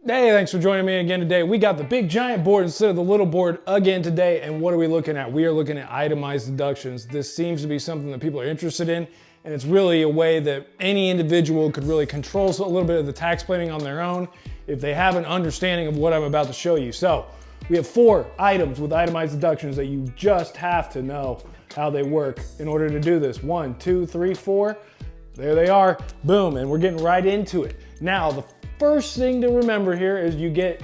Hey, thanks for joining me again today. We got the big giant board instead of the little board again today. And what are we looking at? We are looking at itemized deductions. This seems to be something that people are interested in. And it's really a way that any individual could really control a little bit of the tax planning on their own if they have an understanding of what I'm about to show you. So we have 4 items with itemized deductions that you just have to know how they work in order to do this. 1, 2, 3, 4. There they are. Boom. And we're getting right into it. Now, the first thing to remember here is you get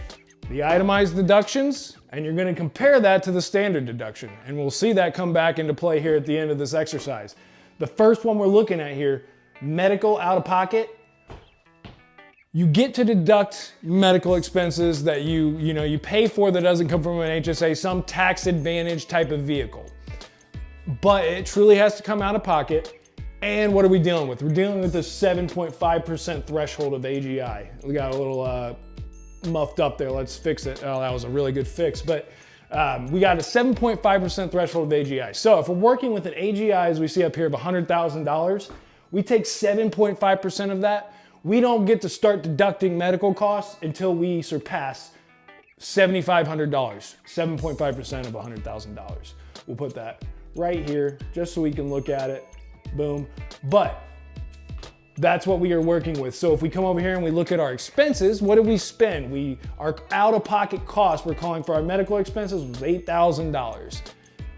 the itemized deductions and you're going to compare that to the standard deduction. And we'll see that come back into play here at the end of this exercise. The first one we're looking at here, medical out of pocket. You get to deduct medical expenses that you pay for that doesn't come from an HSA, some tax advantage type of vehicle. But it truly has to come out of pocket. And what are we dealing with? We're dealing with the 7.5% threshold of AGI. We got a little muffed up there. Let's fix it. Oh, that was a really good fix. But we got a 7.5% threshold of AGI. So if we're working with an AGI, as we see up here, of $100,000, we take 7.5% of that. We don't get to start deducting medical costs until we surpass $7,500, 7.5% of $100,000. We'll put that right here just so we can look at it. Boom. But that's what we are working with. So if we come over here and we look at our expenses, what did we spend? Our out-of-pocket cost, we're calling for our medical expenses, was $8,000.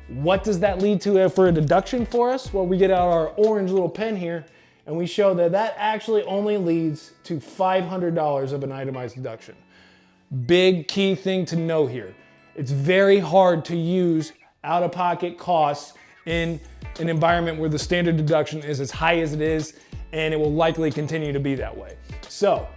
What does that lead to for a deduction for us? Well, we get out our orange little pen here and we show that that actually only leads to $500 of an itemized deduction. Big key thing to know here. It's very hard to use out-of-pocket costs in an environment where the standard deduction is as high as it is, and it will likely continue to be that way. So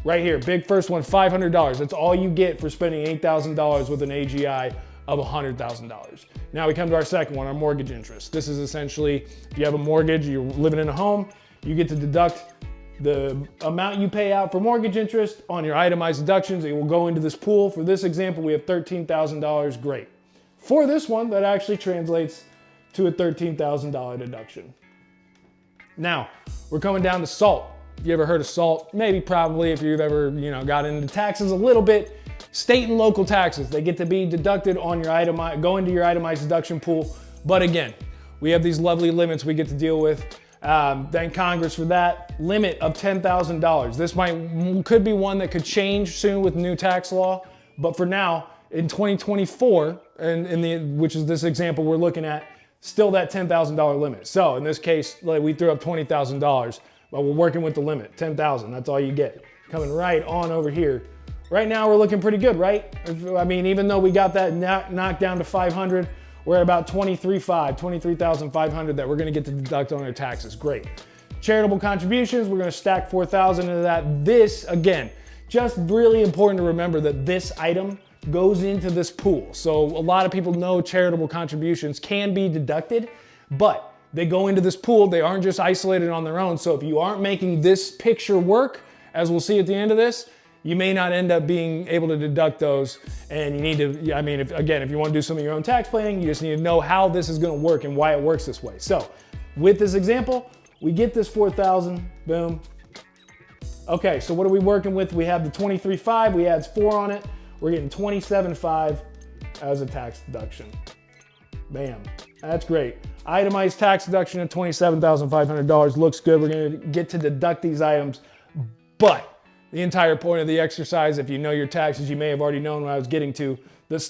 right here, big first one, $500. That's all you get for spending $8,000 with an AGI of $100,000. Now we come to our second one, our mortgage interest. This is essentially, if you have a mortgage, you're living in a home, you get to deduct the amount you pay out for mortgage interest on your itemized deductions. It will go into this pool. For this example, we have $13,000, great. For this one, that actually translates to a $13,000 deduction. Now, we're coming down to SALT. If you ever heard of SALT, maybe probably if you've ever got into taxes a little bit, state and local taxes, they get to be deducted on your go into your itemized deduction pool. But again, we have these lovely limits we get to deal with. Thank Congress for that. Limit of $10,000. This could be one that could change soon with new tax law, but for now, in 2024, which is this example we're looking at, still that $10,000 limit. So in this case, we threw up $20,000, but we're working with the limit, $10,000. That's all you get. Coming right on over here. Right now we're looking pretty good, right? Even though we got that knocked down to 500, we're at about 23,500 that we're gonna get to deduct on our taxes. Great. Charitable contributions, we're gonna stack 4,000 into that. This, again, just really important to remember that this item goes into this pool. So a lot of people know charitable contributions can be deducted, but they go into this pool. They aren't just isolated on their own. So if you aren't making this picture work, as we'll see at the end of this, you may not end up being able to deduct those. And you need to, if you want to do some of your own tax planning, you just need to know how this is going to work and why it works this way. So with this example, we get this 4,000, boom. Okay, so what are we working with? We have the 23.5, we add 4 on it. We're getting 27.5 as a tax deduction. Bam, that's great. Itemized tax deduction of $27,500 looks good. We're gonna get to deduct these items, but the entire point of the exercise, if you know your taxes, you may have already known what I was getting to. The